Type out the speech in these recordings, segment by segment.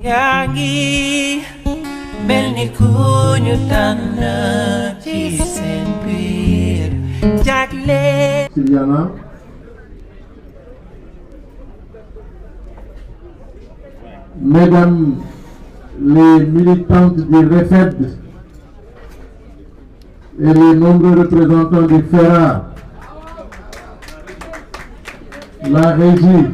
Yangi melni kunyu tana chisenpir jagle Sylviana, Mesdames les militantes du REFED et les nombreux représentants du FERA, la régie,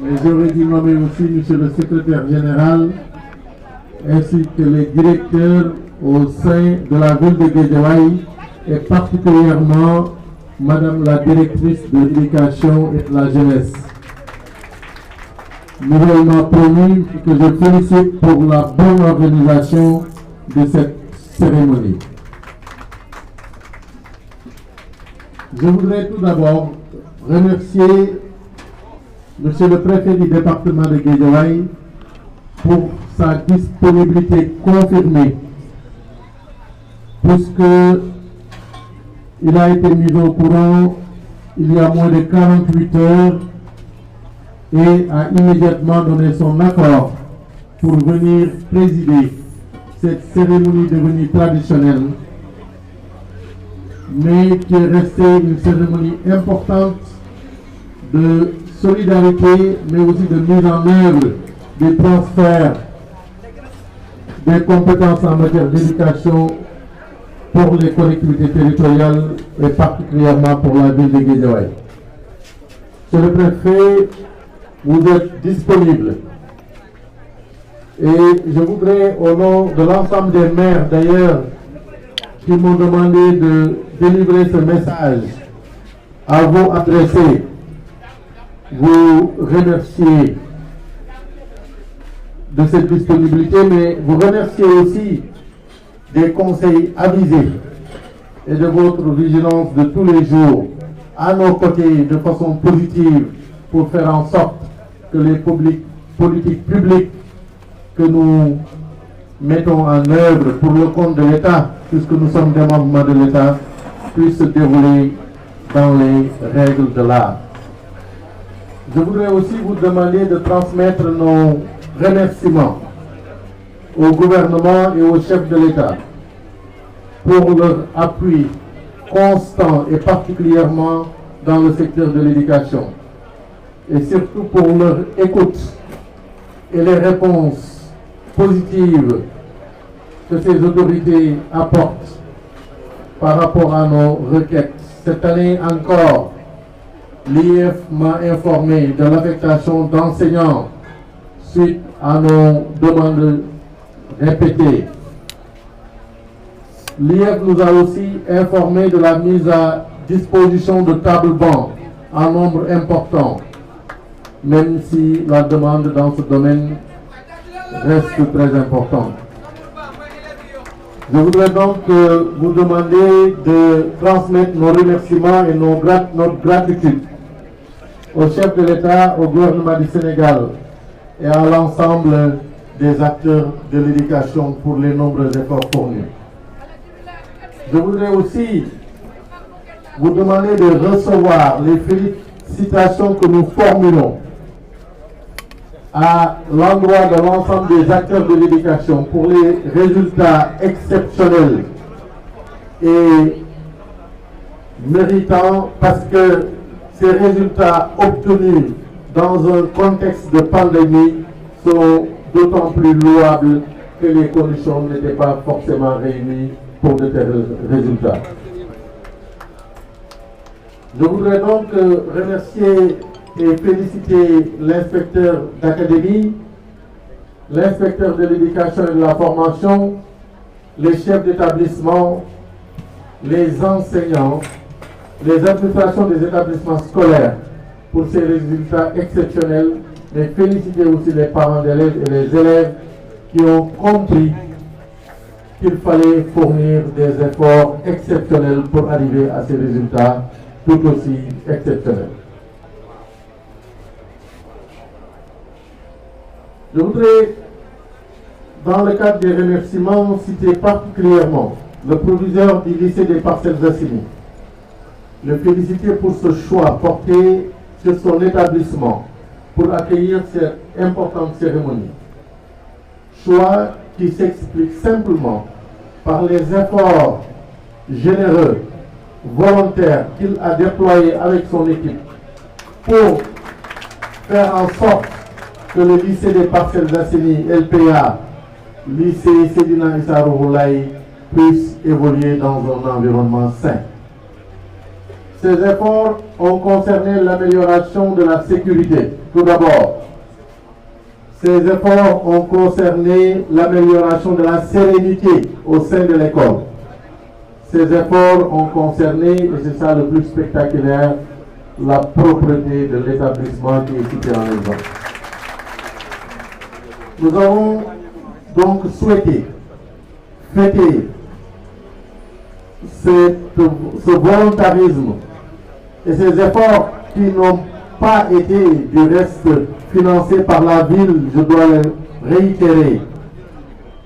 mais j'aurais dû nommer aussi Monsieur le secrétaire général, ainsi que les directeurs au sein de la ville de Guédiawaye et particulièrement Madame la directrice de l'éducation et de la jeunesse. Nouvellement promu que je félicite pour la bonne organisation de cette cérémonie. Je voudrais tout d'abord remercier Monsieur le préfet du département de Guédiawaye pour sa disponibilité confirmée, puisque il a été mis au courant il y a moins de 48 heures et a immédiatement donné son accord pour venir présider cette cérémonie devenue traditionnelle, mais qui est restée une cérémonie importante de solidarité, mais aussi de mise en œuvre des transferts des compétences en matière d'éducation pour les collectivités territoriales et particulièrement pour la ville de Guédiawaye. Monsieur le préfet, vous êtes disponible. Et je voudrais, au nom de l'ensemble des maires d'ailleurs, qui m'ont demandé de délivrer ce message à vous adresser, vous remercier de cette disponibilité, mais vous remercier aussi des conseils avisés et de votre vigilance de tous les jours à nos côtés de façon positive pour faire en sorte que les politiques publiques que nous mettons en œuvre pour le compte de l'État, puisque nous sommes des membres de l'État, puissent se dérouler dans les règles de l'art. Je voudrais aussi vous demander de transmettre nos remerciements au gouvernement et au chef de l'État pour leur appui constant et particulièrement dans le secteur de l'éducation, et surtout pour leur écoute et les réponses positives que ces autorités apportent par rapport à nos requêtes. Cette année encore, l'IEF m'a informé de l'affectation d'enseignants suite à nos demandes répétées. L'IEF nous a aussi informé de la mise à disposition de tables-bancs en nombre important, même si la demande dans ce domaine reste très importante. Je voudrais donc vous demander de transmettre nos remerciements et notre gratitude au chef de l'État, au gouvernement du Sénégal et à l'ensemble des acteurs de l'éducation pour les nombreux efforts fournis. Je voudrais aussi vous demander de recevoir les félicitations que nous formulons à l'endroit de l'ensemble des acteurs de l'éducation pour les résultats exceptionnels et méritants, parce que ces résultats obtenus dans un contexte de pandémie sont d'autant plus louables que les conditions n'étaient pas forcément réunies pour de tels résultats. Je voudrais donc remercier et féliciter l'inspecteur d'académie, l'inspecteur de l'éducation et de la formation, les chefs d'établissement, les enseignants, les administrations des établissements scolaires pour ces résultats exceptionnels, mais féliciter aussi les parents d'élèves et les élèves qui ont compris qu'il fallait fournir des efforts exceptionnels pour arriver à ces résultats tout aussi exceptionnels. Je voudrais, dans le cadre des remerciements, citer particulièrement le proviseur du lycée des Parcelles Assainies, le féliciter pour ce choix porté sur son établissement pour accueillir cette importante cérémonie. Choix qui s'explique simplement par les efforts généreux, volontaires qu'il a déployés avec son équipe pour faire en sorte que le lycée des Parcelles Assainies, LPA, lycée Seydina Issa Rouhou Laye, puisse évoluer dans un environnement sain. Ces efforts ont concerné l'amélioration de la sécurité, tout d'abord. Ces efforts ont concerné l'amélioration de la sérénité au sein de l'école. Ces efforts ont concerné, et c'est ça le plus spectaculaire, la propreté de l'établissement qui est cité en exemple. Nous avons donc souhaité fêter ce volontarisme et ces efforts qui n'ont pas été du reste financés par la ville, je dois le réitérer.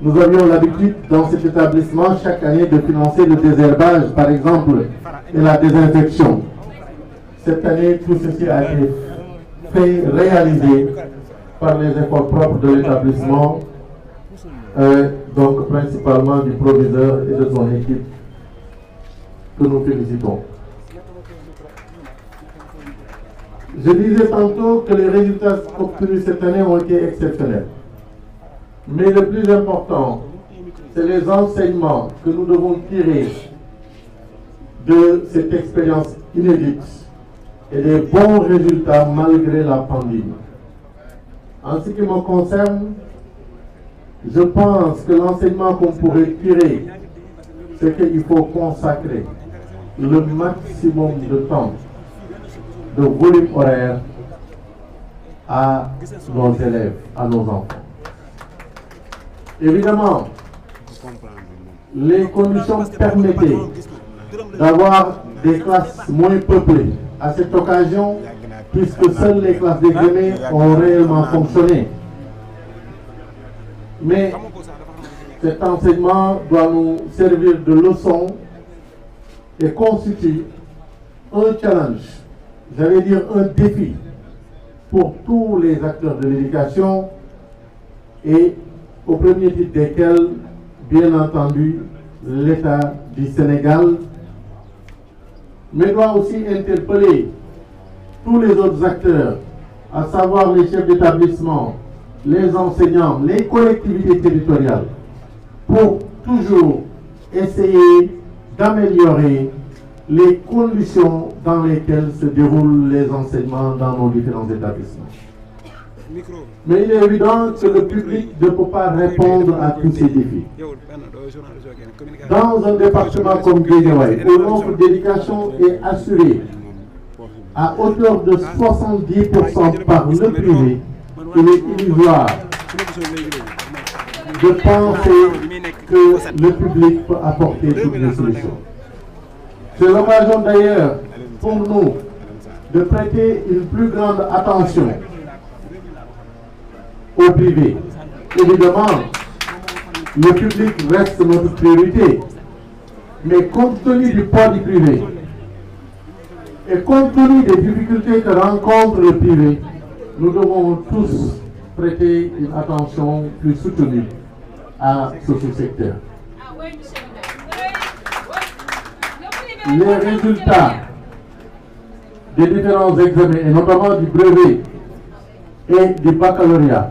Nous avions l'habitude dans cet établissement chaque année de financer le désherbage, par exemple, et la désinfection. Cette année, tout ceci a été réalisé par les efforts propres de l'établissement, donc principalement du proviseur et de son équipe, que nous félicitons. Je disais tantôt que les résultats obtenus cette année ont été exceptionnels. Mais le plus important, c'est les enseignements que nous devons tirer de cette expérience inédite et des bons résultats malgré la pandémie. En ce qui me concerne, je pense que l'enseignement qu'on pourrait tirer, c'est qu'il faut consacrer le maximum de temps, de volume horaire à nos élèves, à nos enfants. Évidemment, les conditions permettaient d'avoir des classes moins peuplées à cette occasion, puisque seules les classes d'examen ont réellement fonctionné. Mais cet enseignement doit nous servir de leçon et constitue un challenge, j'allais dire un défi pour tous les acteurs de l'éducation et au premier titre desquels, bien entendu, l'État du Sénégal, mais doit aussi interpeller tous les autres acteurs, à savoir les chefs d'établissement, les enseignants, les collectivités territoriales, pour toujours essayer d'améliorer les conditions dans lesquelles se déroulent les enseignements dans nos différents établissements. Mais il est évident que le public ne peut pas répondre à tous ces défis. Dans un département comme Guédiawaye, où l'offre d'éducation est assurée à hauteur de 70% par le privé, il est illusoire de penser que le public peut apporter toutes les solutions. C'est l'occasion d'ailleurs pour nous de prêter une plus grande attention au privé. Évidemment, le public reste notre priorité, mais compte tenu du poids du privé et compte tenu des difficultés que rencontre le privé, nous devons tous prêter une attention plus soutenue à ce sous-secteur. Les résultats des différents examens, et notamment du brevet et du baccalauréat,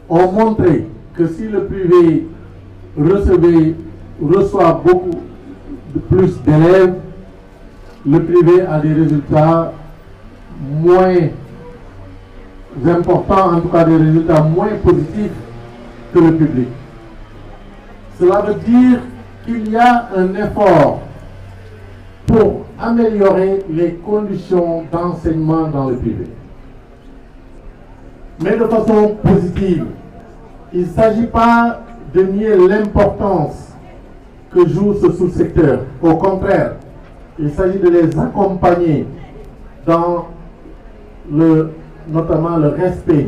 ont montré que si le privé reçoit beaucoup plus d'élèves, le privé a des résultats moins importants, en tout cas des résultats moins positifs que le public. Cela veut dire qu'il y a un effort pour améliorer les conditions d'enseignement dans le privé. Mais de façon positive, il ne s'agit pas de nier l'importance que joue ce sous-secteur. Au contraire, il s'agit de les accompagner dans notamment le respect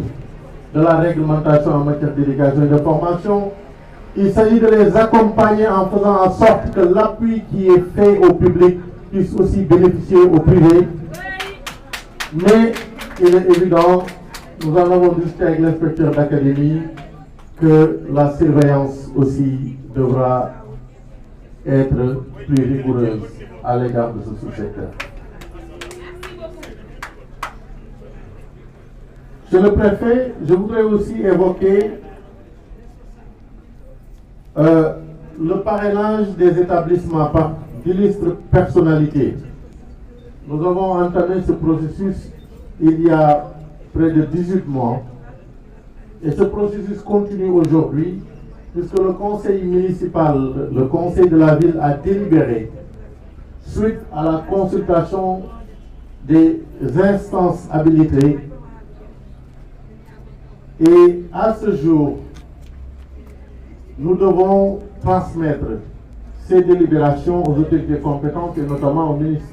de la réglementation en matière d'éducation et de formation. Il s'agit de les accompagner en faisant en sorte que l'appui qui est fait au public puisse aussi bénéficier au privé. Mais il est évident, nous en avons discuté avec l'inspecteur d'académie, que la surveillance aussi devra être plus rigoureuse à l'égard de ce sous-secteur. Monsieur le préfet, je voudrais aussi évoquer le parrainage des établissements par d'illustres personnalités. Nous avons entamé ce processus il y a près de 18 mois et ce processus continue aujourd'hui puisque le conseil municipal, le conseil de la ville a délibéré suite à la consultation des instances habilitées et à ce jour, nous devons transmettre ces délibérations aux autorités compétentes et notamment au ministre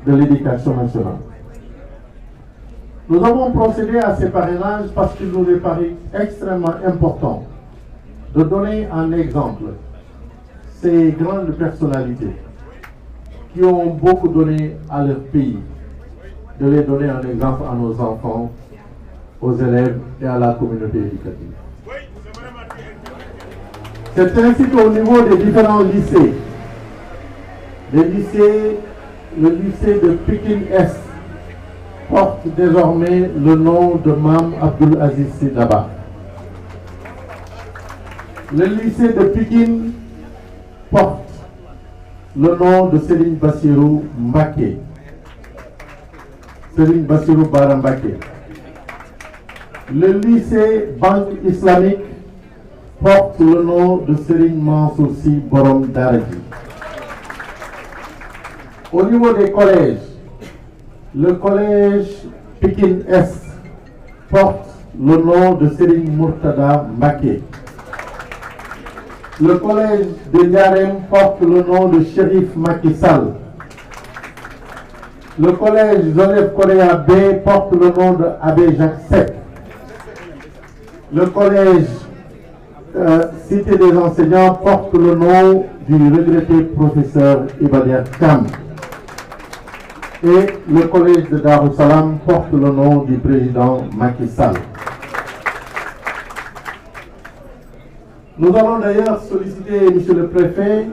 de l'Éducation nationale. Nous avons procédé à ces parrainages parce qu'il nous est paru extrêmement important de donner un exemple ces grandes personnalités qui ont beaucoup donné à leur pays, de les donner un exemple à nos enfants, aux élèves et à la communauté éducative. C'est ainsi qu'au niveau des différents lycées, le lycée de Pékin-Est porte désormais le nom de Mam Abdul Aziz Sy Dabakh. Le lycée de Pékin porte le nom de Serigne Bassirou Mbacké, Serigne Bassirou Bara Mbacké. Le lycée Banque islamique porte le nom de Serigne Mansour Sy Borom Dara Ji. Au niveau des collèges, le collège Pékin-Est porte le nom de Serigne Murtada Mbacké. Le collège de Ndiarème porte le nom de Chérif Macky Sall. Le collège Joseph Correa B porte le nom de Abbé Jacques Seck. Le collège Cité des enseignants porte le nom du regretté professeur Ibader Kam. Et le collège de Darussalam porte le nom du président Macky Sall. Nous allons d'ailleurs solliciter, monsieur le préfet,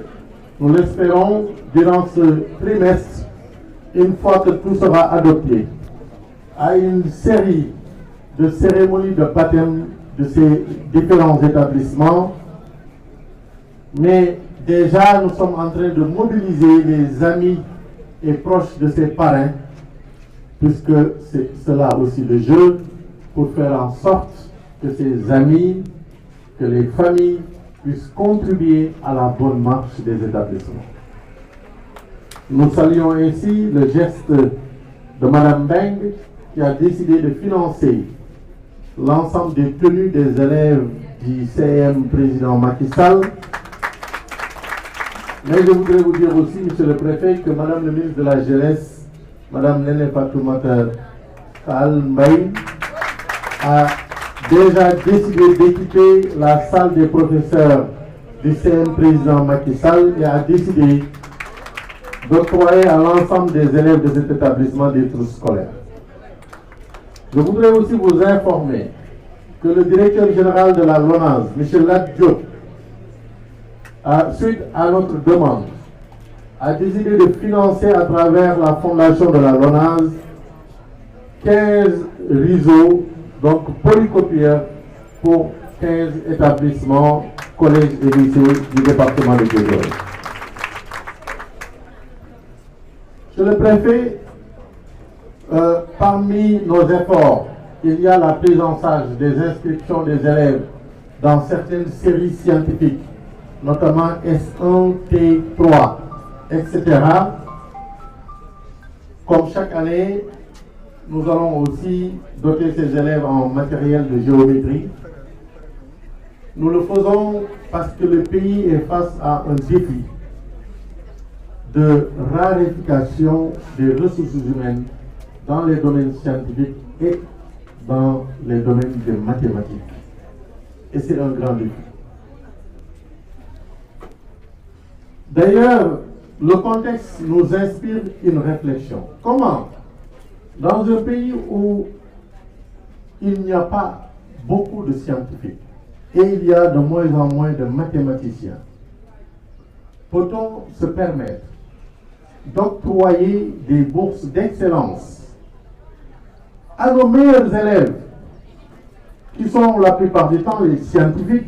nous l'espérons, durant ce trimestre, une fois que tout sera adopté, à une série de cérémonies de baptême de ces différents établissements. Mais déjà, nous sommes en train de mobiliser les amis et proches de ces parrains, puisque c'est cela aussi le jeu, pour faire en sorte que ces amis, que les familles puissent contribuer à la bonne marche des établissements. Nous saluons ainsi le geste de Madame Beng qui a décidé de financer l'ensemble des tenues des élèves du CM président Macky Sall. Mais je voudrais vous dire aussi, monsieur le préfet, que Madame le ministre de la Jeunesse, Madame Néné Fatoumata Tall Mbaye, a déjà décidé d'équiper la salle des professeurs du CM président Macky Sall et a décidé d'octroyer à l'ensemble des élèves de cet établissement des trousses scolaires. Je voudrais aussi vous informer que le directeur général de la LONASE, M. Lat Diop, suite à notre demande, a décidé de financer à travers la fondation de la LONASE 15 réseaux, donc polycopieurs, pour 15 établissements, collèges et lycées du département de Guédiawaye. Monsieur le préfet, parmi nos efforts, il y a la prise en charge des inscriptions des élèves dans certaines séries scientifiques, notamment S1, T3, etc. Comme chaque année, nous allons aussi doter ces élèves en matériel de géométrie. Nous le faisons parce que le pays est face à un défi de raréfaction des ressources humaines dans les domaines scientifiques et dans les domaines des mathématiques. Et c'est un grand défi. D'ailleurs, le contexte nous inspire une réflexion. Comment, dans un pays où il n'y a pas beaucoup de scientifiques et il y a de moins en moins de mathématiciens. Peut-on se permettre d'octroyer des bourses d'excellence à nos meilleurs élèves, qui sont la plupart du temps les scientifiques,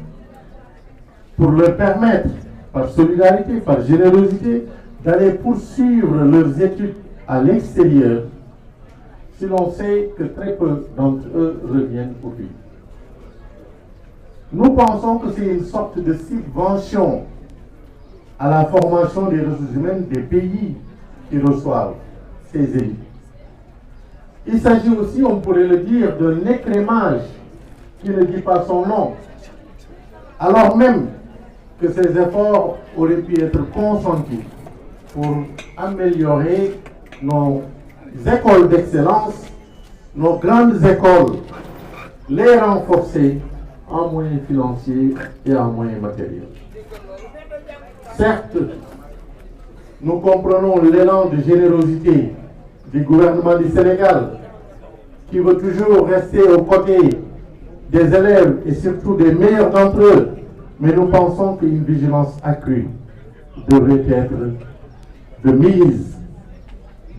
pour leur permettre, par solidarité, par générosité, d'aller poursuivre leurs études à l'extérieur, si l'on sait que très peu d'entre eux reviennent au pays. Nous pensons que c'est une sorte de subvention à la formation des ressources humaines des pays qui reçoivent ces élites. Il s'agit aussi, on pourrait le dire, d'un écrémage qui ne dit pas son nom, alors même que ces efforts auraient pu être consentis pour améliorer nos écoles d'excellence, nos grandes écoles, les renforcer en moyens financiers et en moyens matériels. Certes, nous comprenons l'élan de générosité du gouvernement du Sénégal, qui veut toujours rester aux côtés des élèves et surtout des meilleurs d'entre eux, mais nous pensons qu'une vigilance accrue devrait être de mise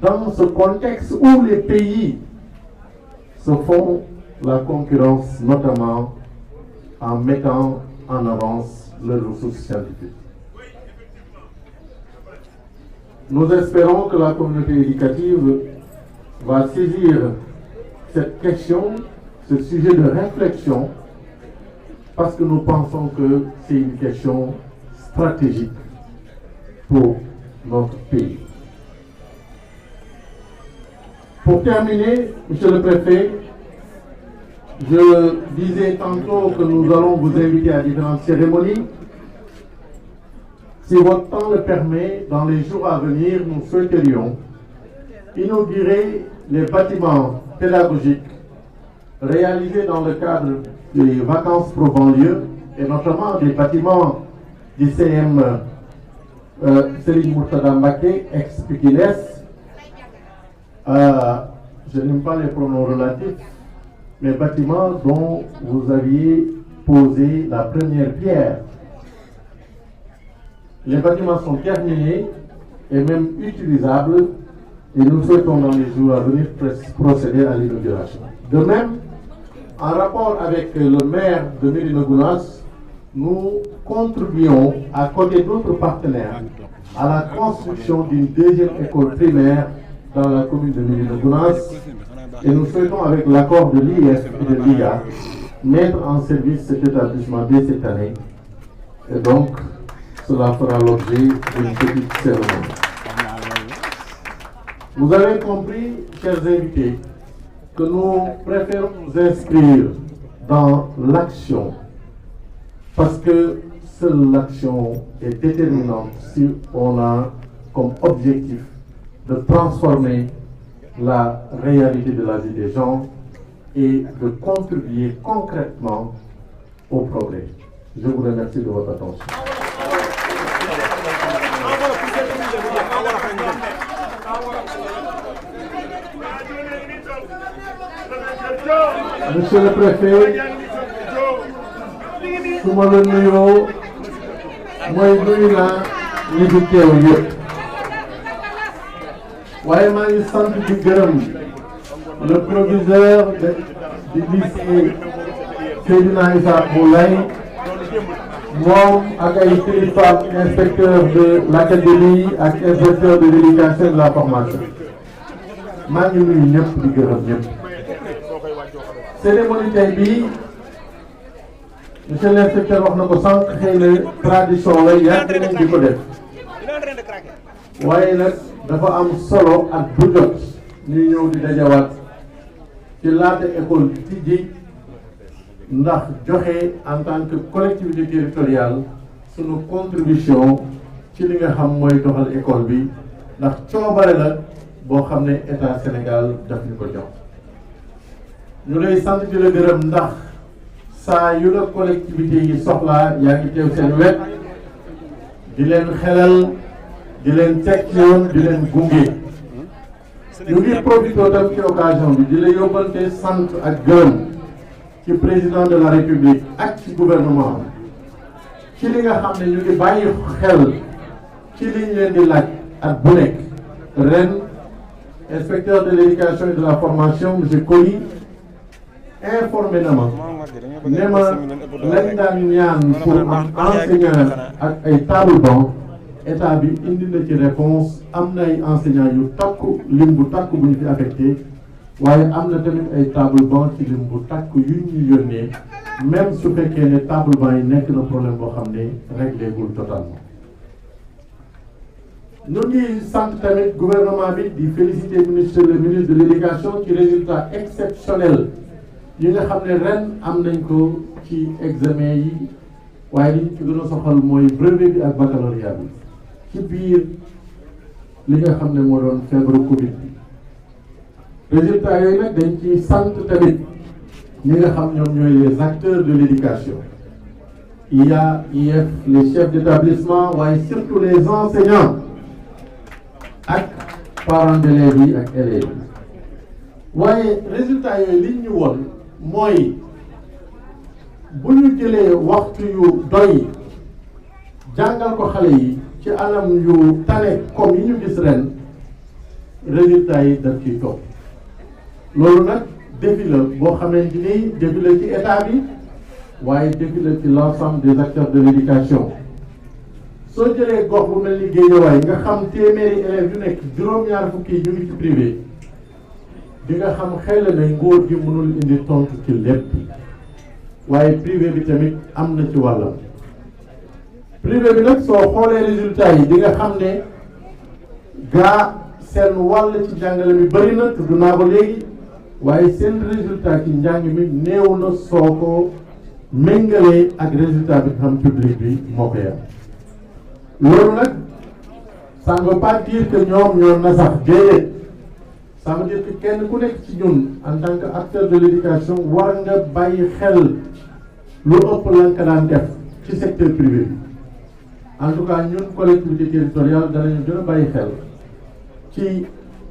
dans ce contexte où les pays se font la concurrence, notamment en mettant en avance leurs ressources scientifiques. Nous espérons que la communauté éducative va saisir cette question, ce sujet de réflexion, parce que nous pensons que c'est une question stratégique pour notre pays. Pour terminer, Monsieur le Préfet, je disais tantôt que nous allons vous inviter à différentes cérémonies. Si votre temps le permet, dans les jours à venir, nous souhaiterions inaugurer les bâtiments pédagogiques réalisés dans le cadre des vacances pro banlieue et notamment des bâtiments du CM Serigne Mourtada Mbacké, ex-Pikines. Je n'aime pas les pronoms relatifs, mais bâtiments dont vous aviez posé la première pierre. Les bâtiments sont terminés et même utilisables et nous souhaitons dans les jours à venir procéder à l'inauguration. De même, en rapport avec le maire de Médina Gounass, nous contribuons à côté d'autres partenaires à la construction d'une deuxième école primaire dans la commune de Médina Gounass et nous souhaitons avec l'accord de l'IS et de l'IA mettre en service cet établissement dès cette année et donc cela fera l'objet d'une petite cérémonie. Vous avez compris, chers invités, que nous préférons nous inscrire dans l'action parce que seule l'action est déterminante si on a comme objectif de transformer la réalité de la vie des gens et de contribuer concrètement au progrès. Je vous remercie de votre attention. Monsieur le Préfet, su ma la nuyoo mooy nuyu naa ñi fi teew yëpp waaye maa ngi sant di gërëm le proviseur du lycée Seydina Issa Laye moom ak ay kilifa inspecteur de l'académie ak inspecteur de l'éducation et de la formation maa ngi nuyu ñëpp di gërëm ñëpp. Cérémonie tey bii monsieur l'inspecteur wax na ko sànq xëy na tradition la yàgg nañ di ko def waaye nag dafa am solo ak bu jot ñuy ñëw di dajawaat ci laata école bi tijji ndax joxe en tant que collectivité territoriale sunu contribution ci li nga xam mooy doxal école bi ndax coobare la boo xam ne état Sénégal daf ñu ko jox. ñu lay sant di la gërëm ndax saa yu la collectivité yi soxlaa yaa ngi teew seen wet di leen xelal di leen teg ci yoon di leen gunge ñu ngi profité tam ci occasion bi di la yóbbante sant ak gërëm ci président de la république ak ci gouvernement ci li nga xam ne ñu ngi bàyyi xel ci liñ leen di laaj at bu nekk ren inspecteur de l'éducation et de la formation monsieur Coly informé na ma ne ma lañ daan ñaan pour am enseignant ak ay table banc état bi indi na ci réponse am na ay enseignants yu takku lim bu takku bu ñu fi affecté waaye am na tamit ay table banc ci lim bu takku yu ñu yónnee même su fekkee ne table banc yi nekk na problème boo xam ne réglé gul totalement. ñu ngi sant tamit gouvernement bi di féliciter le ministre de l'éducation ci résultat exceptionnel yi nga xam ne ren am nañ ko ci examen yi waaye li ñu ci gën a soxal mooy brevet bi ak baccalauréat bi ci biir li nga xam ne moo doon feebaru Covid bi résultat yooyu nag dañ ci sant tamit ñi nga xam ñoom ñooy les acteurs de l'éducation IA IF les chefs d'établissement waaye surtout les enseignants ak parents d'élèves yi ak élèves yi waaye résultat yooyu liñ ñu woon mooy bu ñu jëlee waxtu yu doy jàngal ko xale yi ci anam yu tane comme yi ñu gis ren résultat yi daf ciy topp loolu nag défi la boo xamante ni défi la ci état bi waaye défi la ci l'ensemble des acteurs de l'éducation soo jëlee gox bu mel ni Guédiawaye nga xam téeméeri élèves yu nekk juróom-ñaar fukki ñu ngi ci privé di nga xam xel ne nguur gi mënul indi tontu ci lépp waaye privé bi tamit am na ci wàllam privé bi nag soo xoolee résultats yi di nga xam ne gaa seen wàll ci jàngale mi bëri na tudd naa ko léegi waaye seen résultat ci njàng mi néew na soo ko méngalee ak résultat bi xam public bi moo ko yam loolu nag ça ne veut pas dire que ñoom ñoo na sax déedéet ça veut dire que kenn ku nekk ci ñun en tant que acteur de l'éducation war nga bàyyi xel lu ëpp lan ka daan def ci secteur privé bi en tout cas ñun collectivité territoriale danañu gën a bàyyi xel ci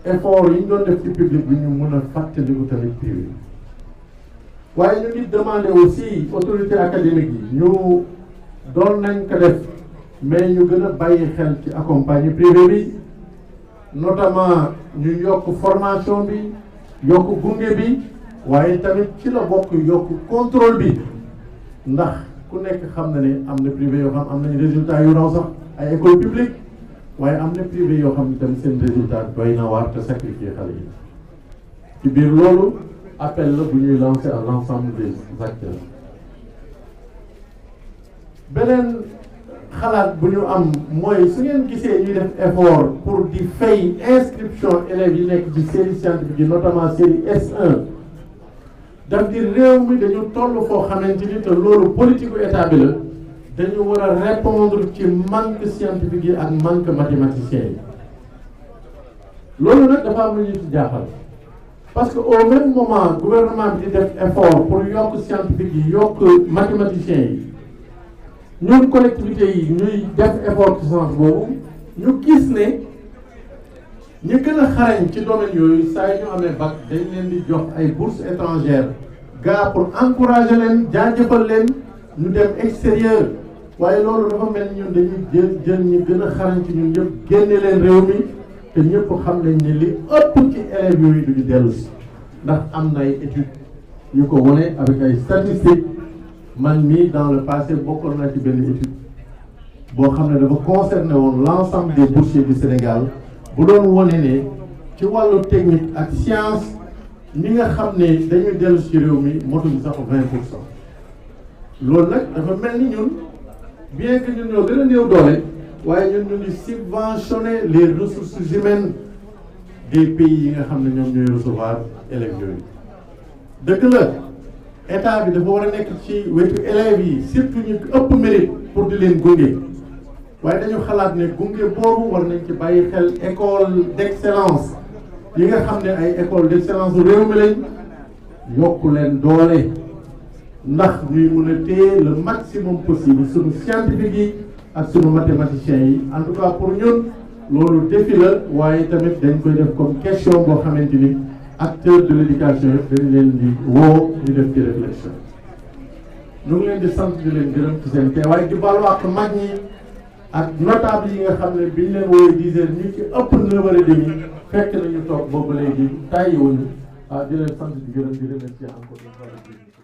effort yi ñu doon def ci public bi ñu mën a fàttaliku tamit privé waaye ñu ngi demander aussi autorité académique yi ñu doon nañ ko def mais ñu gën a bàyyi xel ci accompagner privé bi notamment ñu yokk formation bi yokk gunge bi waaye tamit ci la bokk yokk contrôle bi ndax ku nekk xam na ne am na privé yoo xam am nañ résultat yu raw sax ay école publique waaye am na privé yoo xam ne tamit seen résultat doy na waar te sacrifier xale yi ci biir loolu appel la bu ñuy lancer à l'ensemble des acteurs beneen xalaat bu ñu am mooy su ngeen gisee ñuy def effort pour di fay inscription élèves yi nekk ci série scientifique yi notamment série S1 daf di réew mi dañu toll foo xamante ni te loolu politique u état bi la dañu war a répondre ci manque scientifique yi ak manque mathématicien yi loolu nag dafa am lu ñu ci jaaxal parce que au même moment gouvernement bi di def effort pour yokk scientifique yi yokk mathématicien yi ñun collectivité yi ñuy def effort ci sens boobu ñu gis ne ñi gën a xarañ ci domaine yooyu saa yi ñu amee bac dañ leen di jox ay bourses étrangères gaa pour encourager leen jaajëfal leen ñu dem extérieur waaye loolu dafa mel ni ñun dañuy jël ñi gën a xarañ ci ñun ñëpp génne leen réew mi te ñëpp xam nañ ne li ëpp ci élèves yooyu duñu dellu si ndax am na ay études yu ko wone avec ay statistiques man mii dans le passé bokkoon naa ci benn étude boo xam ne dafa concerné woon l'ensemble des boursiers du Sénégal bu doon wone ne ci wàllu technique ak science ñi nga xam ne dañuy dellu ci réew mi motuñu sax 20%. loolu nag dafa mel ni ñun bien que ñun ñoo gën a néew doole waaye ñun ñu ngi subventionner les ressources humaines des pays yi nga xam ne ñoom ñooy recevoir élèves yooyu dëgg la état bi dafa war a nekk ci wetu élèves yi surtout ñu ëpp mérite pour di leen gunge waaye dañu xalaat ne gunge boobu war nañ ci bàyyi xel école d'excellence yi nga xam ne ay école d'excellence réew mi lañ yokku leen doole ndax ñuy mën a téye le maximum possible sunu scientifique yi ak sunu mathématiciens yi en tout cas pour ñun loolu défi la waaye tamit dañ koy def comme question boo xamante ni acteurs de l'éducation yëpp dañu leen di woo ñu def ci réflexion ñu ngi leen di sant di leen gërëm ci seen teewaay di balu ak mag ñi ak notable yi nga xam ne biñ leen woowee 10 heures ñu ci ëpp 9h30 fekk nañu toog boobu léegi tàyyiwuñu di leen sant di gërëm di remercier encore une fois.